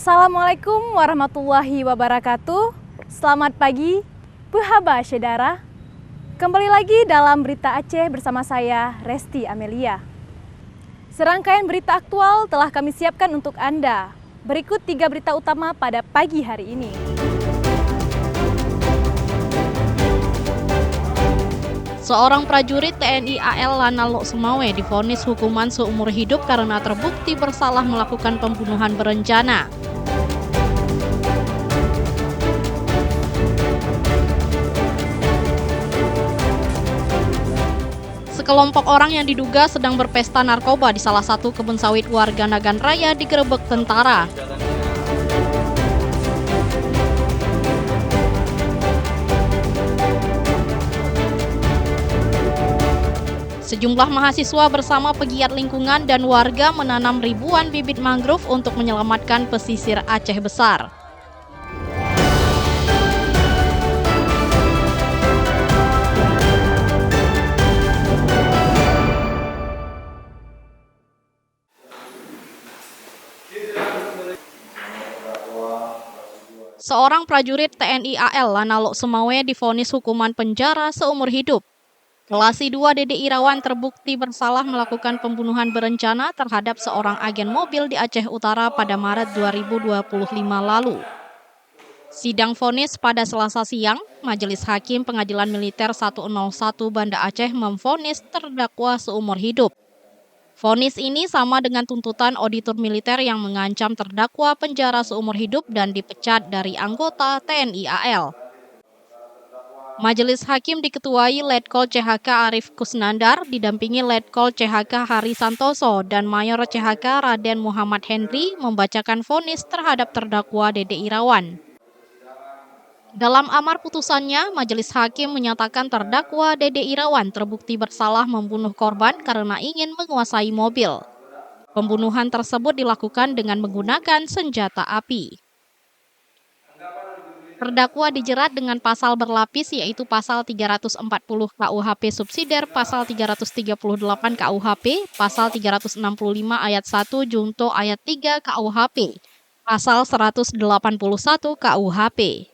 Assalamualaikum warahmatullahi wabarakatuh. Selamat pagi, Puhaba Syedara. Kembali lagi dalam Berita Aceh bersama saya, Resti Amelia. Serangkaian berita aktual telah kami siapkan untuk Anda. Berikut 3 berita utama pada pagi hari ini. Seorang prajurit TNI AL Lana Lok Sumawe divonis hukuman seumur hidup karena terbukti bersalah melakukan pembunuhan berencana. Sekelompok orang yang diduga sedang berpesta narkoba di salah satu kebun sawit warga Nagan Raya digerebek tentara. Sejumlah mahasiswa bersama pegiat lingkungan dan warga menanam ribuan bibit mangrove untuk menyelamatkan pesisir Aceh Besar. Seorang prajurit TNI AL Lana Lok Sumawe divonis hukuman penjara seumur hidup. Kelasi 2 Dede Irawan terbukti bersalah melakukan pembunuhan berencana terhadap seorang agen mobil di Aceh Utara pada Maret 2025 lalu. Sidang vonis pada Selasa siang, Majelis Hakim Pengadilan Militer 101 Banda Aceh memvonis terdakwa seumur hidup. Vonis ini sama dengan tuntutan auditor militer yang mengancam terdakwa penjara seumur hidup dan dipecat dari anggota TNI AL. Majelis Hakim diketuai Letkol CHK Arif Kusnandar, didampingi Letkol CHK Hari Santoso dan Mayor CHK Raden Muhammad Henry membacakan vonis terhadap terdakwa Dede Irawan. Dalam amar putusannya, Majelis Hakim menyatakan terdakwa Dede Irawan terbukti bersalah membunuh korban karena ingin menguasai mobil. Pembunuhan tersebut dilakukan dengan menggunakan senjata api. Terdakwa dijerat dengan pasal berlapis yaitu pasal 340 KUHP subsidiar, pasal 338 KUHP, pasal 365 ayat 1 junto ayat 3 KUHP, pasal 181 KUHP.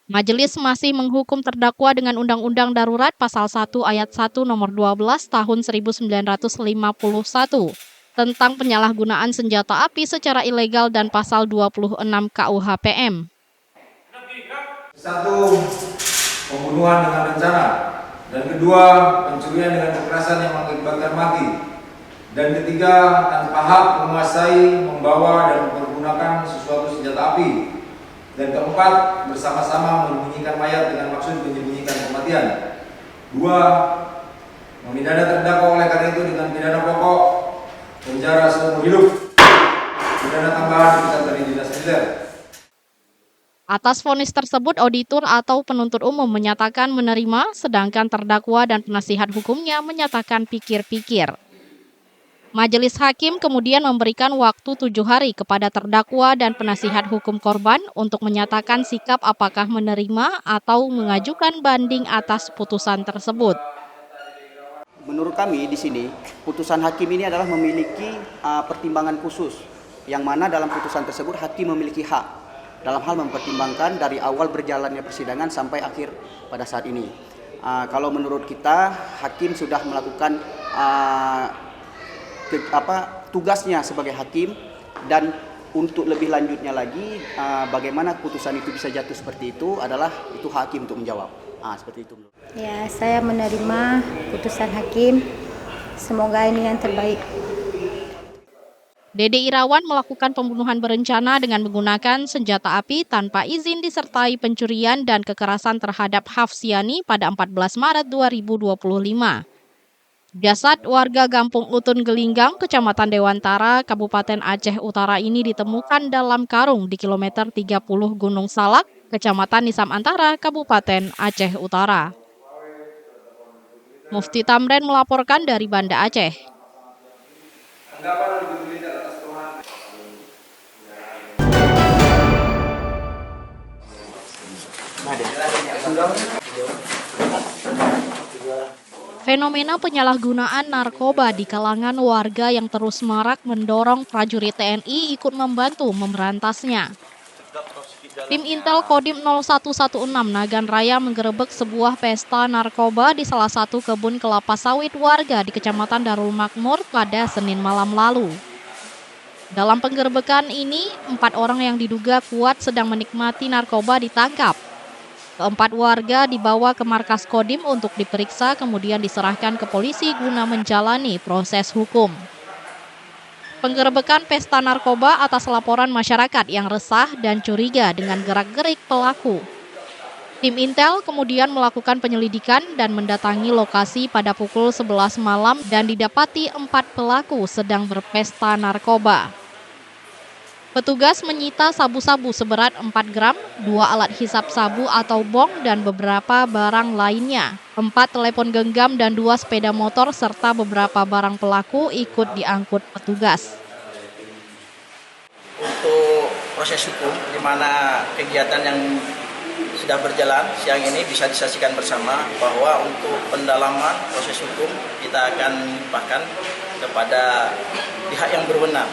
Majelis masih menghukum terdakwa dengan Undang-Undang Darurat pasal 1 ayat 1 nomor 12 tahun 1951 tentang penyalahgunaan senjata api secara ilegal dan pasal 26 KUHPM. 1. Pembunuhan dengan rencana, dan 2. Pencurian dengan kekerasan yang mengakibatkan mati, dan 3. Tanpa hak menguasai, membawa, dan mempergunakan sesuatu senjata api, dan 4. Bersama-sama menyembunyikan mayat dengan maksud menyembunyikan kematian. 2. Memidana terdakwa oleh karena itu dengan pidana pokok penjara seumur hidup, pidana tambahan dipecat dari dinas militer. Atas vonis tersebut, auditor atau penuntut umum menyatakan menerima, sedangkan terdakwa dan penasihat hukumnya menyatakan pikir-pikir. Majelis Hakim kemudian memberikan waktu 7 hari kepada terdakwa dan penasihat hukum korban untuk menyatakan sikap apakah menerima atau mengajukan banding atas putusan tersebut. Menurut kami di sini, putusan hakim ini adalah memiliki pertimbangan khusus, yang mana dalam putusan tersebut hakim memiliki hak dalam hal mempertimbangkan dari awal berjalannya persidangan sampai akhir pada saat ini. Kalau menurut kita, hakim sudah melakukan tugasnya sebagai hakim, dan untuk lebih lanjutnya lagi bagaimana putusan itu bisa jatuh seperti itu adalah itu hakim untuk menjawab. Seperti itu. Ya, saya menerima putusan hakim. Semoga ini yang terbaik. Dede Irawan melakukan pembunuhan berencana dengan menggunakan senjata api tanpa izin disertai pencurian dan kekerasan terhadap Hafsiani pada 14 Maret 2025. Jasad warga Gampung Utun Gelinggang, Kecamatan Dewantara, Kabupaten Aceh Utara ini ditemukan dalam karung di kilometer 30 Gunung Salak, Kecamatan Nisam Antara, Kabupaten Aceh Utara. Mufti Tamren melaporkan dari Banda Aceh. Fenomena penyalahgunaan narkoba di kalangan warga yang terus marak mendorong prajurit TNI ikut membantu memberantasnya. Tim Intel Kodim 0116 Nagan Raya menggerebek sebuah pesta narkoba di salah satu kebun kelapa sawit warga di Kecamatan Darul Makmur pada Senin malam lalu. Dalam penggerebekan ini, 4 orang yang diduga kuat sedang menikmati narkoba ditangkap. Keempat warga dibawa ke markas Kodim untuk diperiksa, kemudian diserahkan ke polisi guna menjalani proses hukum. Penggerebekan pesta narkoba atas laporan masyarakat yang resah dan curiga dengan gerak-gerik pelaku. Tim Intel kemudian melakukan penyelidikan dan mendatangi lokasi pada pukul 11 malam dan didapati 4 pelaku sedang berpesta narkoba. Petugas menyita sabu-sabu seberat 4 gram, 2 alat hisap sabu atau bong dan beberapa barang lainnya. 4 telepon genggam dan 2 sepeda motor serta beberapa barang pelaku ikut diangkut petugas. Untuk proses hukum, di mana kegiatan yang sudah berjalan siang ini bisa disaksikan bersama bahwa untuk pendalaman proses hukum kita akan limpahkan kepada pihak yang berwenang.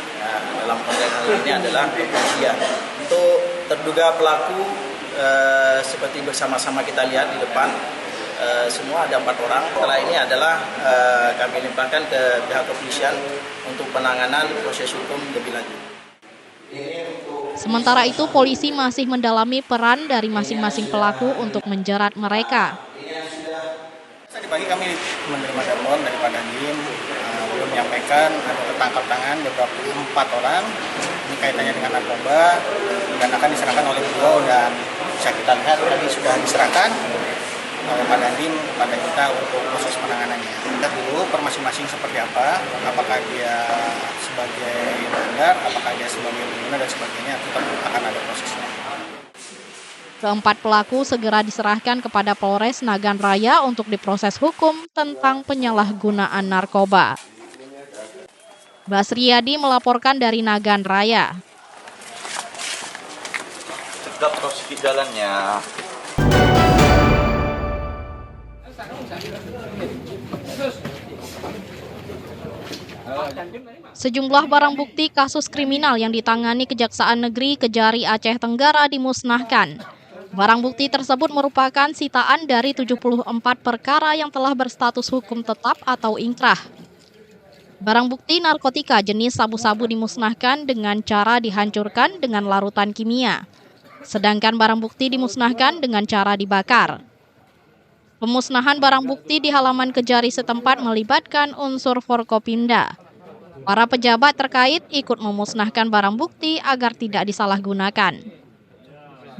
Dalam konteks hal ini adalah kepolisian. Untuk terduga pelaku seperti bersama-sama kita lihat di depan, semua ada 4 orang. Setelah ini adalah kami limpahkan ke pihak kepolisian untuk penanganan proses hukum lebih lanjut. Sementara itu, polisi masih mendalami peran dari masing-masing pelaku untuk menjerat mereka. Tadi pagi kami menerima telepon dari Pak Dandim, belum menyampaikan ada tertangkap tangan beberapa 4 orang, ini kaitannya dengan narkoba dan akan diserahkan oleh beliau, dan bisa kita lihat tadi sudah diserahkan oleh Pak Dandim kepada kita untuk proses penanganannya. Kita dulu per masing-masing seperti apa, apakah dia sebagai bandar, apakah dia sebagai pengguna dan sebagainya, tetap akan ada prosesnya. Keempat pelaku segera diserahkan kepada Polres Nagan Raya untuk diproses hukum tentang penyalahgunaan narkoba. Basriyadi melaporkan dari Nagan Raya. Tegap terus di jalannya. Sejumlah barang bukti kasus kriminal yang ditangani Kejaksaan Negeri Kejari Aceh Tenggara dimusnahkan. Barang bukti tersebut merupakan sitaan dari 74 perkara yang telah berstatus hukum tetap atau ingkrah. Barang bukti narkotika jenis sabu-sabu dimusnahkan dengan cara dihancurkan dengan larutan kimia. Sedangkan barang bukti dimusnahkan dengan cara dibakar. Pemusnahan barang bukti di halaman Kejari setempat melibatkan unsur Forkopimda. Para pejabat terkait ikut memusnahkan barang bukti agar tidak disalahgunakan.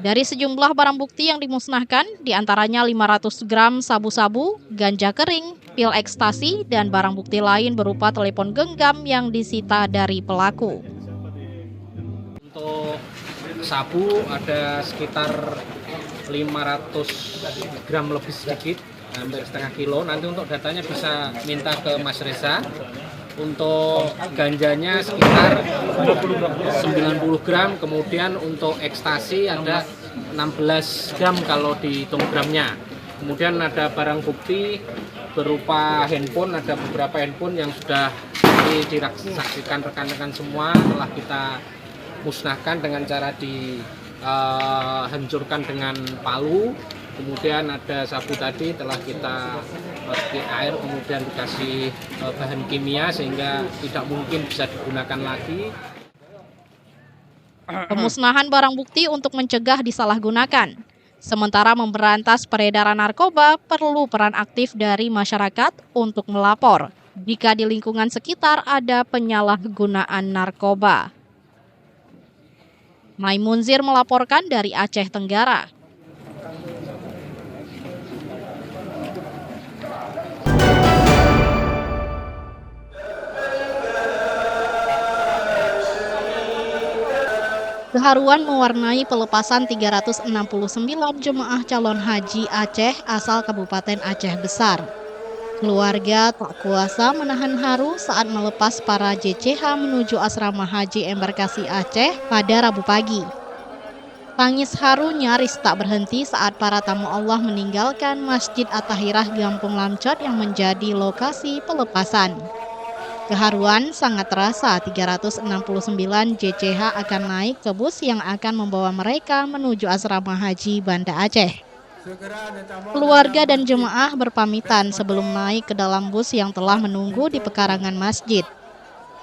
Dari sejumlah barang bukti yang dimusnahkan, diantaranya 500 gram sabu-sabu, ganja kering, pil ekstasi, dan barang bukti lain berupa telepon genggam yang disita dari pelaku. Untuk sabu ada sekitar 500 gram lebih sedikit, hampir setengah kilo. Nanti untuk datanya bisa minta ke Mas Reza. Untuk ganjanya sekitar 90 gram, kemudian untuk ekstasi ada 16 gram kalau dihitung gramnya. Kemudian ada barang bukti berupa handphone, ada beberapa handphone yang sudah disaksikan rekan-rekan semua telah kita musnahkan dengan cara dihancurkan dengan palu. Kemudian ada sabu tadi telah kita masukin air, kemudian dikasih bahan kimia sehingga tidak mungkin bisa digunakan lagi. Pemusnahan barang bukti untuk mencegah disalahgunakan. Sementara memberantas peredaran narkoba perlu peran aktif dari masyarakat untuk melapor jika di lingkungan sekitar ada penyalahgunaan narkoba. Maimunzir melaporkan dari Aceh Tenggara. Keharuan mewarnai pelepasan 369 jemaah calon haji Aceh asal Kabupaten Aceh Besar. Keluarga tak kuasa menahan haru saat melepas para JCH menuju asrama haji embarkasi Aceh pada Rabu pagi. Tangis haru nyaris tak berhenti saat para tamu Allah meninggalkan Masjid At-Tahirah Gampung Lamcot yang menjadi lokasi pelepasan. Keharuan sangat terasa 369 JCH akan naik ke bus yang akan membawa mereka menuju asrama haji Banda Aceh. Keluarga dan jemaah berpamitan sebelum naik ke dalam bus yang telah menunggu di pekarangan masjid.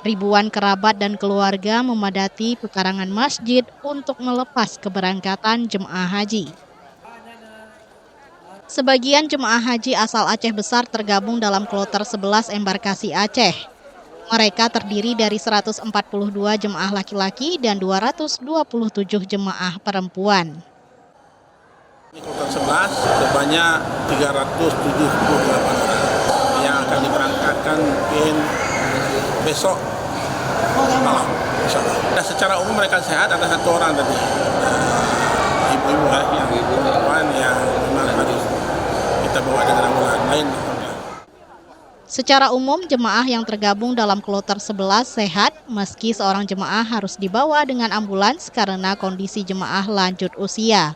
Ribuan kerabat dan keluarga memadati pekarangan masjid untuk melepas keberangkatan jemaah haji. Sebagian jemaah haji asal Aceh Besar tergabung dalam kloter 11 embarkasi Aceh. Mereka terdiri dari 142 jemaah laki-laki dan 227 jemaah perempuan. Kloter 11 sebanyak 378 orang yang akan diberangkatkan mungkin besok malam, insyaallah. Dan secara umum mereka sehat, ada satu orang tadi ibu-ibu yang memang harus kita bawa dengan ambulan lain. Secara umum, jemaah yang tergabung dalam kloter 11 sehat, meski seorang jemaah harus dibawa dengan ambulans karena kondisi jemaah lanjut usia.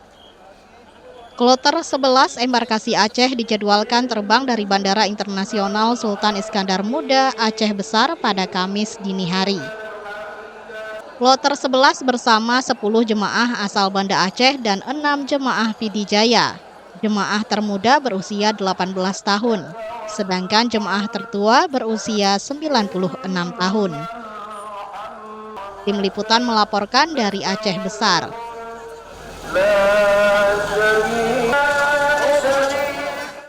Kloter 11 embarkasi Aceh dijadwalkan terbang dari Bandara Internasional Sultan Iskandar Muda, Aceh Besar pada Kamis dini hari. Kloter 11 bersama 10 jemaah asal Banda Aceh dan 6 jemaah Pidijaya. Jemaah termuda berusia 18 tahun, sedangkan jemaah tertua berusia 96 tahun. Tim Liputan melaporkan dari Aceh Besar.